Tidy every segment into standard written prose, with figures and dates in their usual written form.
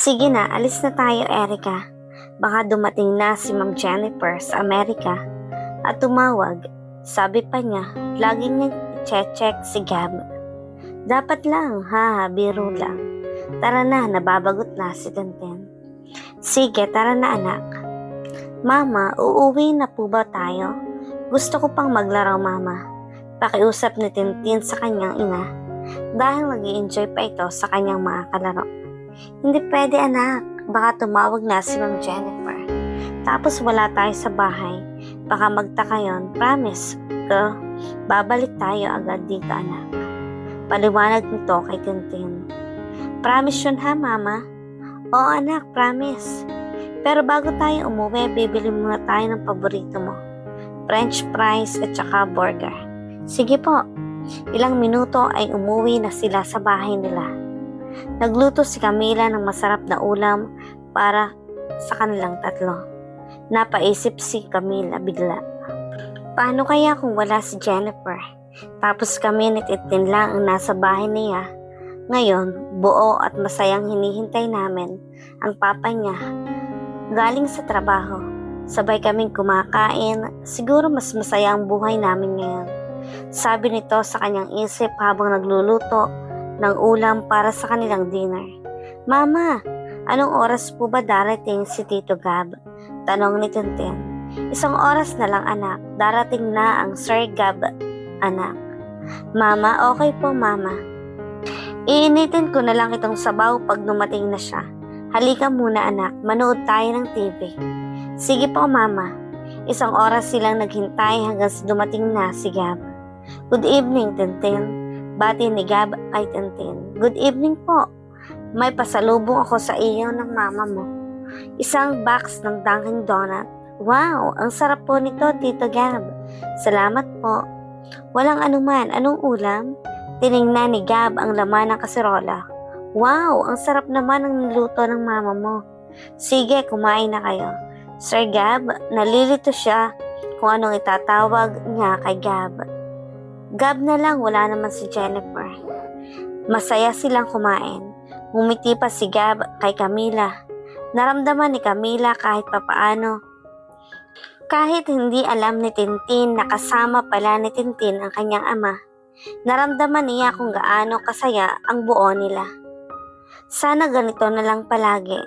Sige na, alis na tayo, Erica. Baka dumating na si Ma'am Jennifer sa Amerika at tumawag. Sabi pa niya, lagi niyang check si Gab. Dapat lang, ha, biro lang. Tara na, nababagot na si Tintin. Sige, tara na anak. Mama, uuwi na po ba tayo? Gusto ko pang maglaro, Mama. Pakiusap ni Tintin sa kanyang ina dahil nag-i-enjoy pa ito sa kanyang mga kalaro. Hindi pwede anak, baka tumawag na si Ma'am Jennifer. Tapos wala tayo sa bahay. Baka magtaka yun, promise ko, babalik tayo agad dito anak. Paliwanag nito kay Tintin. Promise yun ha, Mama? Oo anak, promise. Pero bago tayo umuwi, bibili muna tayo ng paborito mo. French fries at saka burger. Sige po. Ilang minuto ay umuwi na sila sa bahay nila. Nagluto si Camila ng masarap na ulam para sa kanilang tatlo. Napaisip si Camila bigla. Paano kaya kung wala si Jennifer? Tapos kami ni Tintin lang ang nasa bahay niya. Ngayon, buo at masayang hinihintay namin ang papa niya. Galing sa trabaho, sabay kaming kumakain, siguro mas masaya ang buhay namin ngayon. Sabi nito sa kanyang isip habang nagluluto ng ulam para sa kanilang dinner. Mama, anong oras po ba darating si Tito Gab? Tanong ni Tintin. 1 oras na lang anak, darating na ang Sir Gab, anak. Mama, okay po mama. Iinitin ko na lang itong sabaw pag dumating na siya. Halika muna anak, manood tayo ng TV. Sige po mama. 1 oras silang naghintay hanggang dumating na si Gab. Good evening, Tintin. Bati ni Gab kay Tintin. Good evening po. May pasalubong ako sa iyo ng mama mo. 1 box ng Dunkin' Donut. Wow, ang sarap po nito, Tito Gab. Salamat po. Walang anuman, anong ulam? Tiningnan ni Gab ang laman ng kaserola. Wow, ang sarap naman ng niluto ng mama mo. Sige, kumain na kayo. Sir Gab, nalilito siya kung anong itatawag niya kay Gab. Gab na lang, wala naman si Jennifer. Masaya silang kumain. Ngumiti pa si Gab kay Camila. Naramdaman ni Camila kahit papaano. Kahit hindi alam ni Tintin na kasama pala ni Tintin ang kanyang ama. Naramdaman niya kung gaano kasaya ang buo nila. Sana ganito na lang palagi.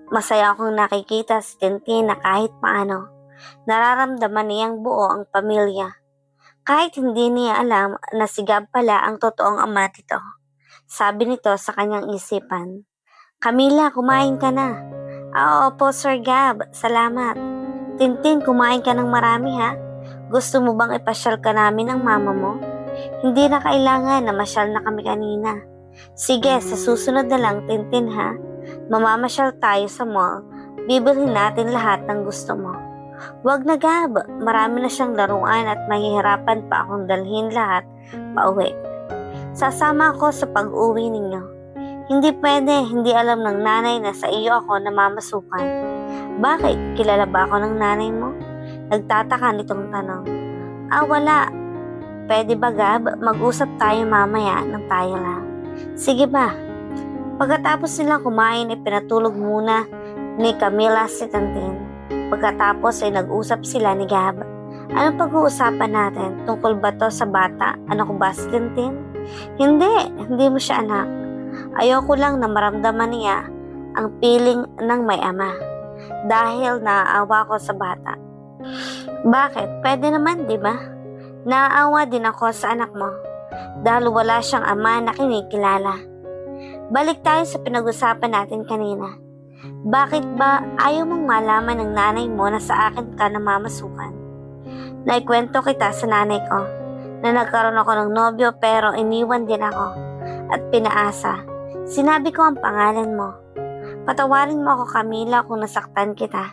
Masaya akong nakikita si Tintin na kahit paano, nararamdaman niyang buo ang pamilya. Kahit hindi niya alam na si Gab pala ang totoong ama nito. Sabi nito sa kanyang isipan. Camila, kumain ka na. Opo, Sir Gab. Salamat. Tintin, kumain ka ng marami ha. Gusto mo bang ipasyal ka namin ng mama mo? Hindi na kailangan na masyal na kami kanina. Sige, sa susunod na lang, Tintin ha. Mamamasyal tayo sa mall. Bibilhin natin lahat ng gusto mo. Wag na Gab, marami na siyang laruan at mahihirapan pa akong dalhin lahat pauwi. Sasama ako sa pag-uwi ninyo. Hindi pwede, hindi alam ng nanay na sa iyo ako namamasukan. Bakit? Kilala ba ako ng nanay mo? Nagtataka nitong tanong. Wala. Pwede ba Gab, mag-usap tayo mamaya ng tayo lang? Sige ba? Pagkatapos nilang kumain, pinatulog muna ni Camila si Tintin. Pagkatapos ay nag-usap sila ni Gab. Anong pag-uusapan natin? Tungkol ba to sa bata? Ano ko ba si Tintin? Hindi mo siya anak. Ayoko lang na maramdaman niya ang feeling ng may ama. Dahil naaawa ko sa bata. Bakit? Pwede naman, di ba? Naaawa din ako sa anak mo. Dahil wala siyang ama na kinikilala. Balik tayo sa pinag-usapan natin kanina. Bakit ba ayaw mong malaman ng nanay mo na sa akin ka namamasukan? Naikwento kita sa nanay ko na nagkaroon ako ng nobyo pero iniwan din ako at pinaasa. Sinabi ko ang pangalan mo. Patawarin mo ako Camila kung nasaktan kita.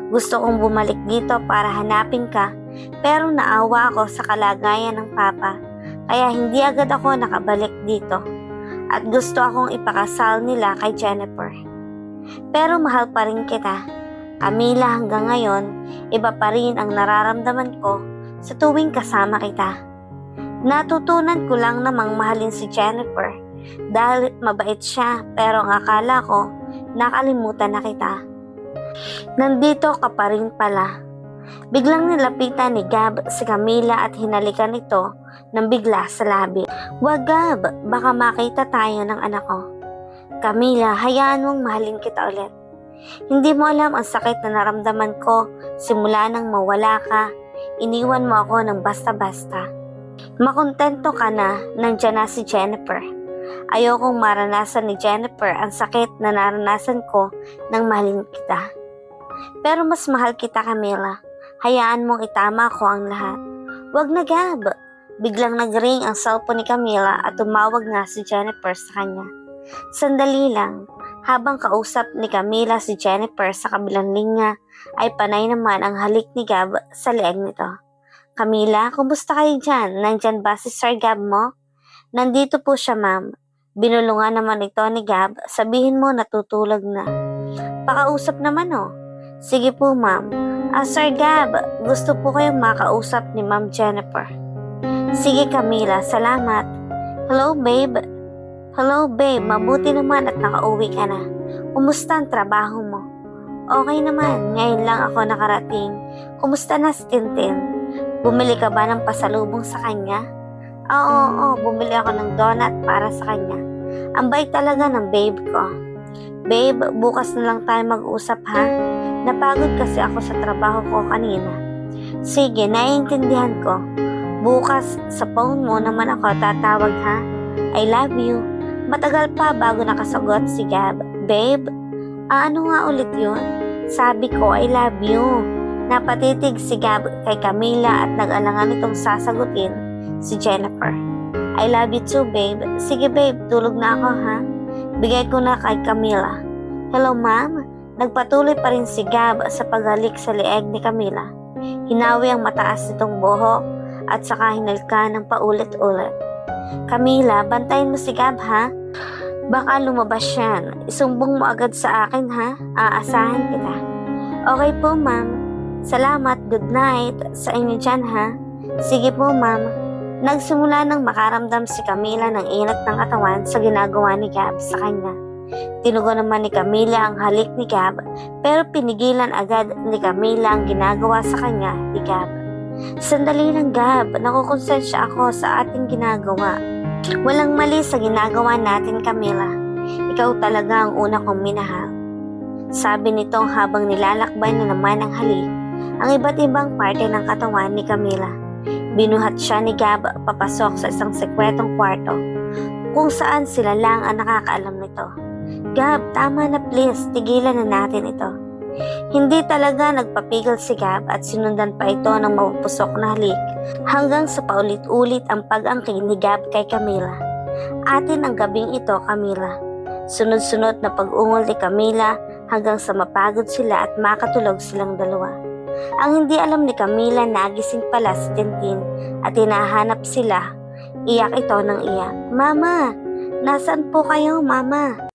Gusto kong bumalik dito para hanapin ka pero naawa ako sa kalagayan ng papa kaya hindi agad ako nakabalik dito at gusto akong ipakasal nila kay Jennifer. Pero mahal pa rin kita. Camila, hanggang ngayon, iba pa rin ang nararamdaman ko sa tuwing kasama kita. Natutunan ko lang namang mahalin si Jennifer dahil mabait siya pero ang akala ko nakalimutan na kita. Nandito ka pa rin pala. Biglang nilapitan ni Gab si Camila at hinalikan ito ng bigla sa labi. Wag Gab, baka makita tayo ng anak ko. Camila, hayaan mong mahalin kita ulit. Hindi mo alam ang sakit na naramdaman ko simula nang mawala ka. Iniwan mo ako ng basta-basta. Makontento ka na, nandyan na si Jennifer. Ayokong maranasan ni Jennifer ang sakit na naranasan ko nang mahalin kita. Pero mas mahal kita, Camila. Hayaan mong itama ko ang lahat. Wag na Gab. Biglang nag-ring ang cellphone ni Camila at tumawag nga si Jennifer sa kanya. Sandali lang. Habang kausap ni Camila si Jennifer sa kabilang linya, ay panay naman ang halik ni Gab sa leeg nito. Camila, kumusta kayo dyan? Nandyan ba si Sir Gab mo? Nandito po siya, ma'am. Binulungan naman ito ni Gab. Sabihin mo natutulog na. Pakausap naman oh. Sige po, ma'am. Sir Gab, gusto po kayong makausap ni Ma'am Jennifer. Sige, Camila. Salamat. Hello, babe. Hello, babe. Mabuti naman at nakauwi ka na. Kumusta ang trabaho mo? Okay naman. Ngayon lang ako nakarating. Kumusta na si Tintin? Bumili ka ba ng pasalubong sa kanya? Oo. Bumili ako ng donut para sa kanya. Ang bait talaga ng babe ko. Babe, bukas na lang tayo mag-usap ha? Napagod kasi ako sa trabaho ko kanina. Sige, naiintindihan ko. Bukas sa phone mo naman ako tatawag ha? I love you. Matagal pa bago nakasagot si Gab. Babe, ano nga ulit yun? Sabi ko, I love you. Napatitig si Gab kay Camila at nag-alangan itong sasagutin si Jennifer. I love you too, babe. Sige, babe, tulog na ako, ha? Bigay ko na kay Camila. Hello, ma'am. Nagpatuloy pa rin si Gab sa paghalik sa leeg ni Camila. Hinawi ang mataas nitong buhok at saka hinalka ng paulit-ulit. Camila, bantayin mo si Gab, ha? Baka lumabas yan. Isumbong mo agad sa akin, ha? Aasahan kita. Okay po, ma'am. Salamat. Good night sa inyo dyan, ha? Sige po, ma'am. Nagsimula nang makaramdam si Camila ng inat ng katawan sa ginagawa ni Gab sa kanya. Tinugon naman ni Camila ang halik ni Gab, pero pinigilan agad ni Camila ang ginagawa sa kanya ni Gab. Sandali lang, Gab. Nakukonsensya ako sa ating ginagawa. Walang mali sa ginagawa natin, Camila. Ikaw talaga ang una kong minahal. Sabi nito habang nilalakbay na naman ang halik ang iba't ibang parte ng katawan ni Camila. Binuhat siya ni Gab papasok sa isang sekwetong kwarto kung saan sila lang ang nakakaalam nito. Gab, tama na please. Tigilan na natin ito. Hindi talaga nagpapigil si Gab at sinundan pa ito ng mapupusok na halik hanggang sa paulit-ulit ang pag-angkin ni Gab kay Camila. Atin ang gabing ito, Camila. Sunod-sunod na pag-ungol ni Camila hanggang sa mapagod sila at makatulog silang dalawa. Ang hindi alam ni Camila, nagising pala si Tintin at hinahanap sila. Iyak ito ng iyak. Mama, nasaan po kayo, Mama?